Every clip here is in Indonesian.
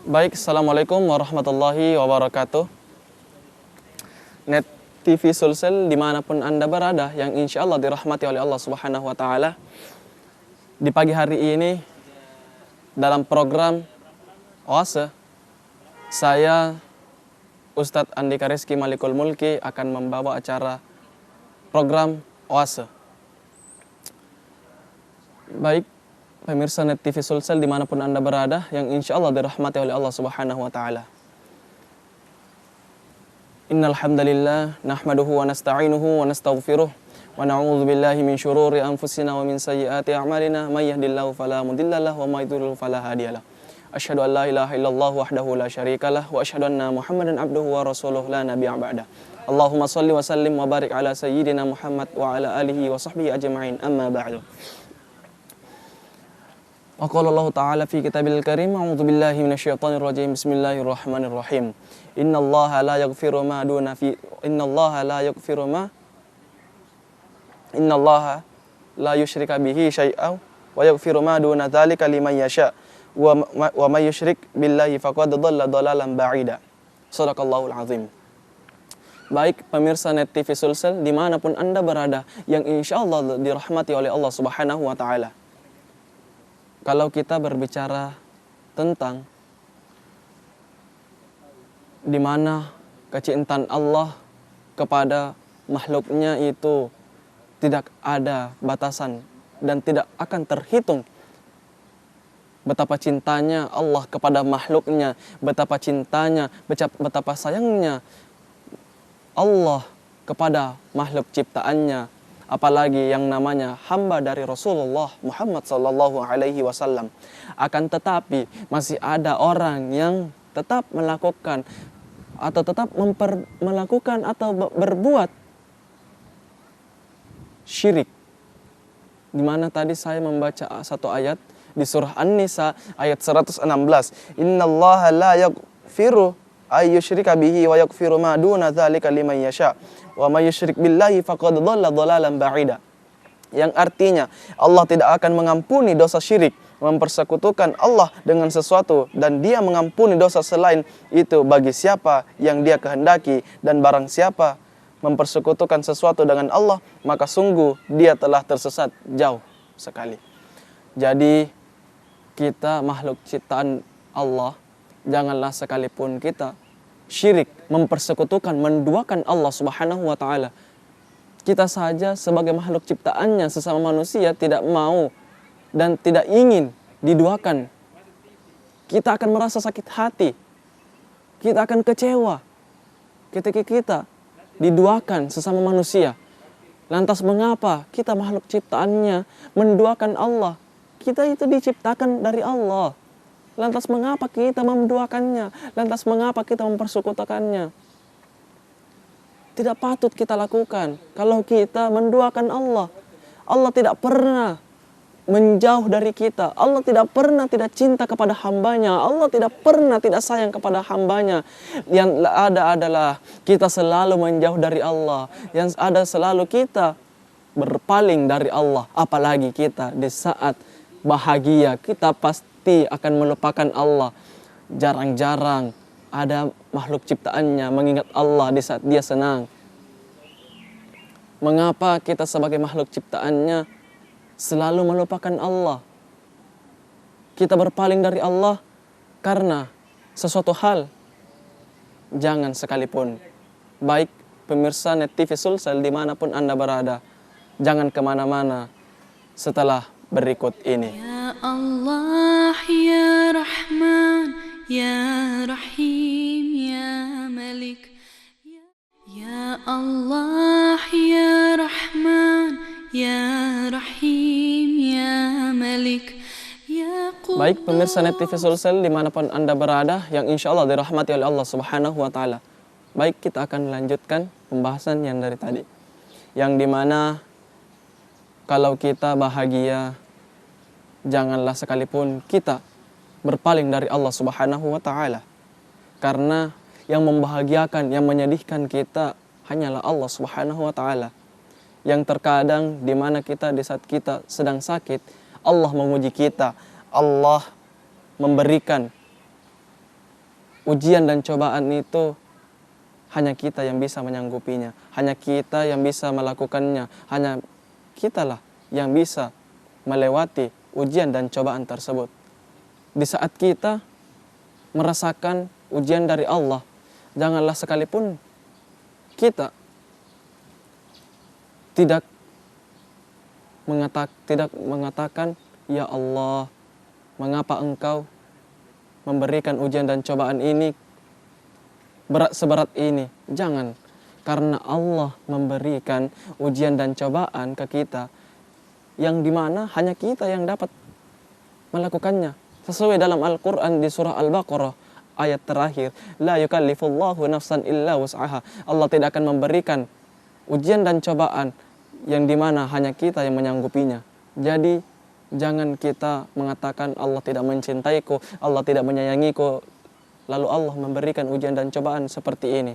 Baik, Assalamualaikum warahmatullahi wabarakatuh. Net TV Sulsel dimanapun Anda berada, yang insya Allah dirahmati oleh Allah Subhanahu wa Ta'ala. Di pagi hari ini, dalam program Oase, saya Ustadz Andika Rizky Malikul Mulki akan membawa acara program Oase. Baik, pemirsa Net TV Sulsel dimanapun Anda berada, yang insya Allah dirahmati oleh Allah Subhanahu wa Ta'ala. Innal hamdalillah nahmaduhu wa nasta'inuhu wa nastaghfiruh wa na'udzu billahi min syururi anfusina wa min sayyiati a'malina may yahdihillahu fala mudhillalah wa may yudhlil fala hadiyalah. Asyhadu an la ilaha illallah wahdahu la syarikalah wa asyhadu anna Muhammadan abduhu wa rasuluhu la nabiyya ba'da. Allahumma shalli wa sallim wa barik ala sayyidina Muhammad wa ala alihi wa sahbihi ajma'in, amma ba'du. Wa qala Allah Ta'ala fi kitabil karim, a'udzu billahi minasyaitonir rajim, bismillahirrahmanirrahim. Innallaha la yaghfiru ma duna fi innallaha la yusyrika bihi syai'an wa yaghfiru ma duna dzalika liman yasha wa may yusyrik billahi faqad dhalla dhalalan ba'ida. Shadaqallahul azim. Baik pemirsa Net TV Sulsel dimanapun Anda berada, yang insya Allah dirahmati oleh Allah Subhanahu wa Ta'ala. Kalau kita berbicara tentang di mana kecintaan Allah kepada makhluknya itu tidak ada batasan dan tidak akan terhitung, betapa cintanya Allah kepada makhluknya, betapa cintanya, betapa sayangnya Allah kepada makhluk ciptaannya, apalagi yang namanya hamba dari Rasulullah Muhammad sallallahu alaihi wasallam. Akan tetapi masih ada orang yang tetap melakukan atau melakukan atau berbuat syirik. Di mana tadi saya membaca satu ayat di surah An-Nisa ayat 116. Innallaha la yaghfiru ayyushrika bihi wa yaghfiru ma duna dzalika liman yasha wa may yusyrik billahi faqad dhalla dhalalan ba'ida. Yang artinya Allah tidak akan mengampuni dosa syirik, mempersekutukan Allah dengan sesuatu, dan Dia mengampuni dosa selain itu bagi siapa yang Dia kehendaki, dan barang siapa mempersekutukan sesuatu dengan Allah, maka sungguh dia telah tersesat jauh sekali. Jadi kita makhluk ciptaan Allah, janganlah sekalipun kita syirik, mempersekutukan, menduakan Allah Subhanahu wa Ta'ala. Kita saja sebagai makhluk ciptaannya, sesama manusia, tidak mau dan tidak ingin diduakan. Kita akan merasa sakit hati, kita akan kecewa ketika kita diduakan sesama manusia. Lantas mengapa kita makhluk ciptaannya menduakan Allah? Kita itu diciptakan dari Allah. Lantas mengapa kita menduakannya? Lantas mengapa kita mempersekutukannya? Tidak patut kita lakukan. Kalau kita menduakan Allah, Allah tidak pernah menjauh dari kita. Allah tidak pernah tidak cinta kepada hambanya. Allah tidak pernah tidak sayang kepada hambanya. Yang ada adalah kita selalu menjauh dari Allah. Yang ada selalu kita berpaling dari Allah. Apalagi kita di saat bahagia, kita pasti akan melupakan Allah. Jarang-jarang ada makhluk ciptaannya mengingat Allah di saat dia senang. Mengapa kita sebagai makhluk ciptaannya selalu melupakan Allah? Kita berpaling dari Allah karena sesuatu hal. Jangan sekalipun. Baik pemirsa Net TV Sulsel dimanapun Anda berada, jangan kemana-mana setelah berikut ini. Ya Allah, Ya Rahman, Ya Rahim, Ya Malik. Ya Allah, Ya Rahman, Ya Rahim, Ya Malik. Baik pemirsa Net TV Sulsel dimanapun Anda berada, yang insya Allah dirahmati oleh Allah Subhanahu wa Ta'ala. Baik, kita akan lanjutkan pembahasan yang dari tadi, yang dimana kalau kita bahagia, janganlah sekalipun kita berpaling dari Allah Subhanahu wa Ta'ala. Karena yang membahagiakan, yang menyedihkan kita hanyalah Allah Subhanahu wa Ta'ala. Yang terkadang di mana kita di saat kita sedang sakit, Allah menguji kita, Allah memberikan ujian dan cobaan itu hanya kita yang bisa menyanggupinya, hanya kita yang bisa melakukannya, hanya kitalah yang bisa melewati ujian dan cobaan tersebut. Di saat kita merasakan ujian dari Allah, janganlah sekalipun kita tidak mengatakan, ya Allah, mengapa engkau memberikan ujian dan cobaan ini berat seberat ini? Jangan, karena Allah memberikan ujian dan cobaan ke kita yang dimana hanya kita yang dapat melakukannya. Sesuai dalam Al-Quran di surah Al-Baqarah ayat terakhir, la yukallifullahu nafsan illa wus'aha. Allah tidak akan memberikan ujian dan cobaan yang dimana hanya kita yang menyanggupinya. Jadi jangan kita mengatakan Allah tidak mencintaiku, Allah tidak menyayangiku, lalu Allah memberikan ujian dan cobaan seperti ini.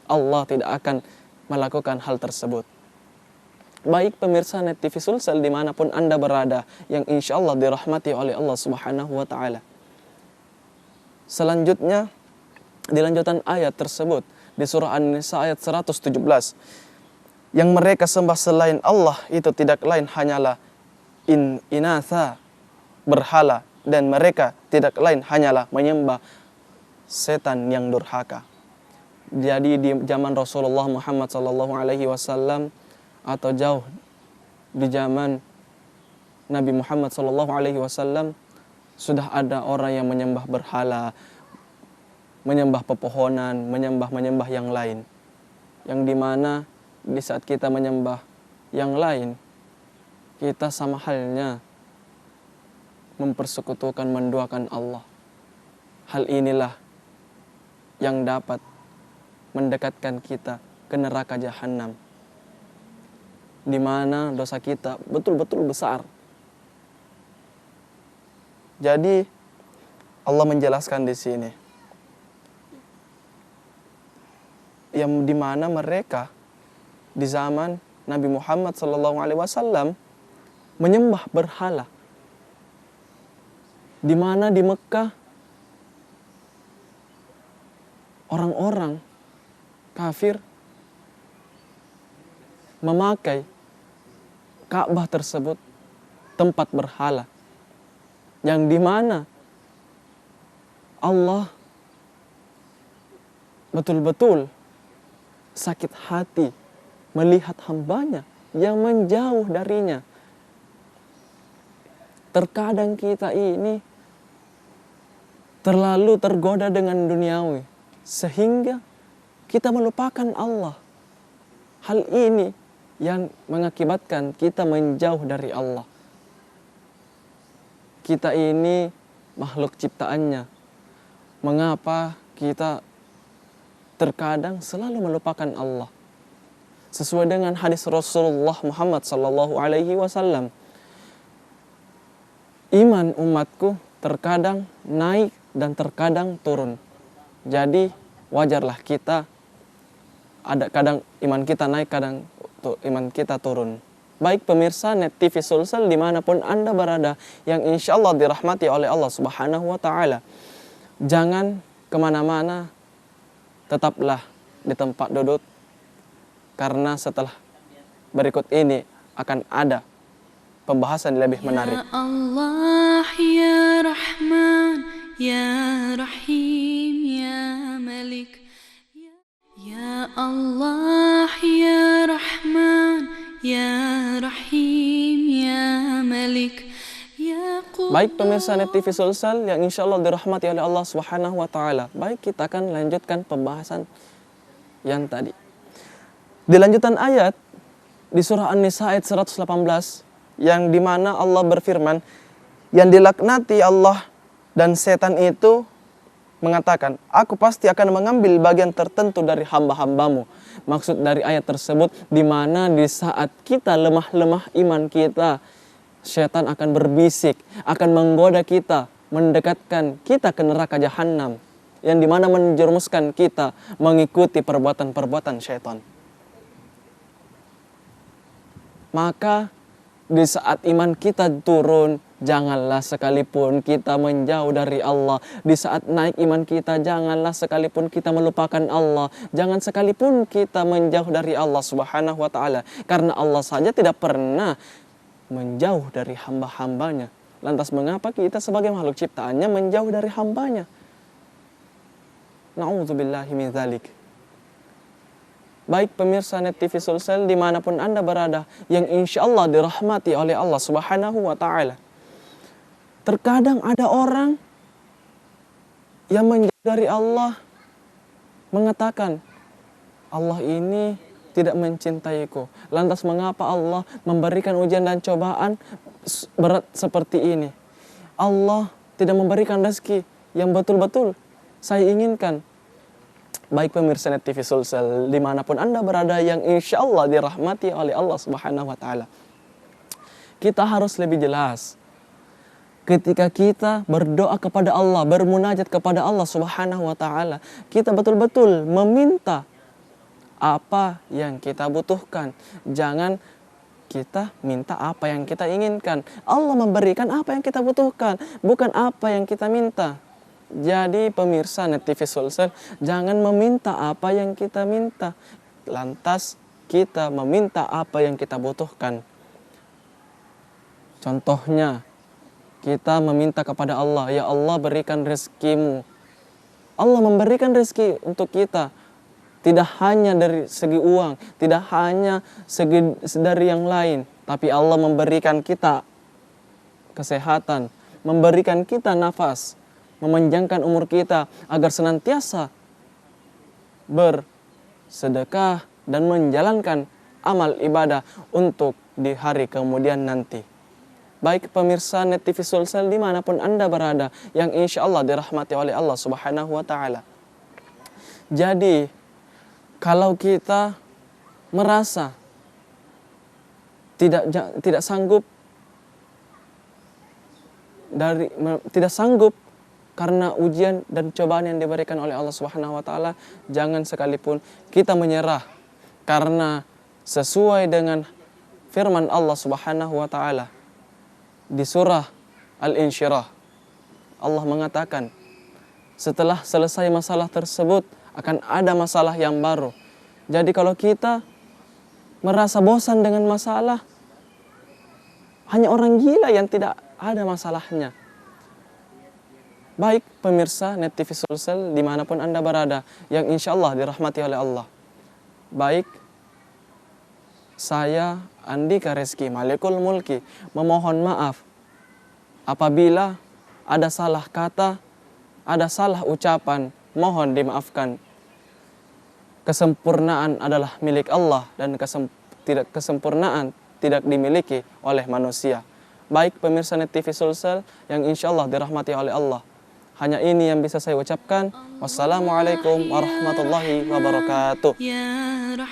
Allah tidak akan melakukan hal tersebut. Baik pemirsa Net TV Sulsel dimanapun Anda berada, yang insya Allah dirahmati oleh Allah Subhanahu wa Ta'ala. Selanjutnya, di lanjutan ayat tersebut di surah An-Nisa ayat 117, yang mereka sembah selain Allah itu tidak lain hanyalah inatha, berhala, dan mereka tidak lain hanyalah menyembah setan yang durhaka. Jadi di zaman Rasulullah Muhammad SAW atau jauh di zaman Nabi Muhammad SAW sudah ada orang yang menyembah berhala, menyembah pepohonan, menyembah yang lain. Yang dimana di saat kita menyembah yang lain, kita sama halnya mempersekutukan, menduakan Allah. Hal inilah yang dapat mendekatkan kita ke neraka jahanam, di mana dosa kita betul-betul besar. Jadi Allah menjelaskan di sini, yang di mana mereka di zaman Nabi Muhammad SAW menyembah berhala, di mana di Mekah orang-orang kafir memakai Ka'bah tersebut tempat berhala, yang dimana Allah betul-betul sakit hati melihat hambanya yang menjauh darinya. Terkadang kita ini terlalu tergoda dengan duniawi sehingga kita melupakan Allah. Hal ini yang mengakibatkan kita menjauh dari Allah. Kita ini makhluk ciptaannya. Mengapa kita terkadang selalu melupakan Allah? Sesuai dengan hadis Rasulullah Muhammad SAW, iman umatku terkadang naik dan terkadang turun. Jadi wajarlah kita ada kadang iman kita naik, kadang iman kita turun. Baik pemirsa Net TV Sulsel dimanapun Anda berada, yang insya Allah dirahmati oleh Allah Subhanahu wa Ta'ala, jangan kemana-mana, tetaplah di tempat duduk, karena setelah berikut ini akan ada pembahasan lebih menarik. Ya Allah ya Rahman ya Rahim ya Malik, ya Allah ya Rahman ya Rahim ya Malik, ya Quddus. Baik pemirsa Net TV Sulsel yang insya Allah dirahmati oleh Allah Subhanahu wa Ta'ala. Baik, kita akan lanjutkan pembahasan yang tadi. Di lanjutan ayat di surah An-Nisa ayat 118, yang dimana Allah berfirman, yang dilaknati Allah dan setan itu mengatakan, aku pasti akan mengambil bagian tertentu dari hamba-hambamu. Maksud dari ayat tersebut, di mana di saat kita lemah-lemah iman kita, setan akan berbisik, akan menggoda kita, mendekatkan kita ke neraka jahanam, yang dimana menjerumuskan kita mengikuti perbuatan-perbuatan setan. Maka Di saat iman kita turun, janganlah sekalipun kita menjauh dari Allah. Di saat naik iman kita, janganlah sekalipun kita melupakan Allah. Jangan sekalipun kita menjauh dari Allah Subhanahu wa ta'ala. Karena Allah saja tidak pernah menjauh dari hamba-hambanya. Lantas mengapa kita sebagai makhluk ciptaannya menjauh dari hambanya? Na'udzubillahi min dzalik. Baik pemirsa Net TV Sulsel dimanapun Anda berada, yang insya Allah dirahmati oleh Allah Subhanahu wa ta'ala. Terkadang ada orang yang menjauh dari Allah, mengatakan, Allah ini tidak mencintaiku. Lantas mengapa Allah memberikan ujian dan cobaan berat seperti ini? Allah tidak memberikan rezeki yang betul-betul saya inginkan. Baik pemirsa Net TV Sulsel dimanapun Anda berada, yang insya Allah dirahmati oleh Allah Subhanahu wa ta'ala. Kita harus lebih jelas. Ketika kita berdoa kepada Allah, bermunajat kepada Allah Subhanahu wa ta'ala, kita betul-betul meminta apa yang kita butuhkan. Jangan kita minta apa yang kita inginkan. Allah memberikan apa yang kita butuhkan, bukan apa yang kita minta. Jadi pemirsa Net TV Sulsel, jangan meminta apa yang kita minta, lantas kita meminta apa yang kita butuhkan. Contohnya, kita meminta kepada Allah, ya Allah berikan rezekimu. Allah memberikan rezeki untuk kita, tidak hanya dari segi uang, tidak hanya dari yang lain, tapi Allah memberikan kita kesehatan, memberikan kita nafas, memanjangkan umur kita agar senantiasa bersedekah dan menjalankan amal ibadah untuk di hari kemudian nanti. Baik pemirsa Net TV Sulsel dimanapun Anda berada, yang insya Allah dirahmati oleh Allah Subhanahu wa ta'ala. Jadi kalau kita merasa tidak sanggup karena ujian dan cobaan yang diberikan oleh Allah Subhanahu wa ta'ala, jangan sekalipun kita menyerah. Karena sesuai dengan firman Allah Subhanahu wa ta'ala di surah Al-Insyirah, Allah mengatakan, setelah selesai masalah tersebut akan ada masalah yang baru. Jadi kalau kita merasa bosan dengan masalah, hanya orang gila yang tidak ada masalahnya. Baik pemirsa Net TV Sulsel dimanapun Anda berada, yang insya Allah dirahmati oleh Allah. Baik, saya Andika Reski Malikul Mulki memohon maaf apabila ada salah kata, ada salah ucapan, mohon dimaafkan. Kesempurnaan adalah milik Allah dan kesempurnaan tidak dimiliki oleh manusia. Baik pemirsa Net TV Sulsel yang insya Allah dirahmati oleh Allah. Hanya ini yang bisa saya ucapkan. Wassalamualaikum warahmatullahi wabarakatuh.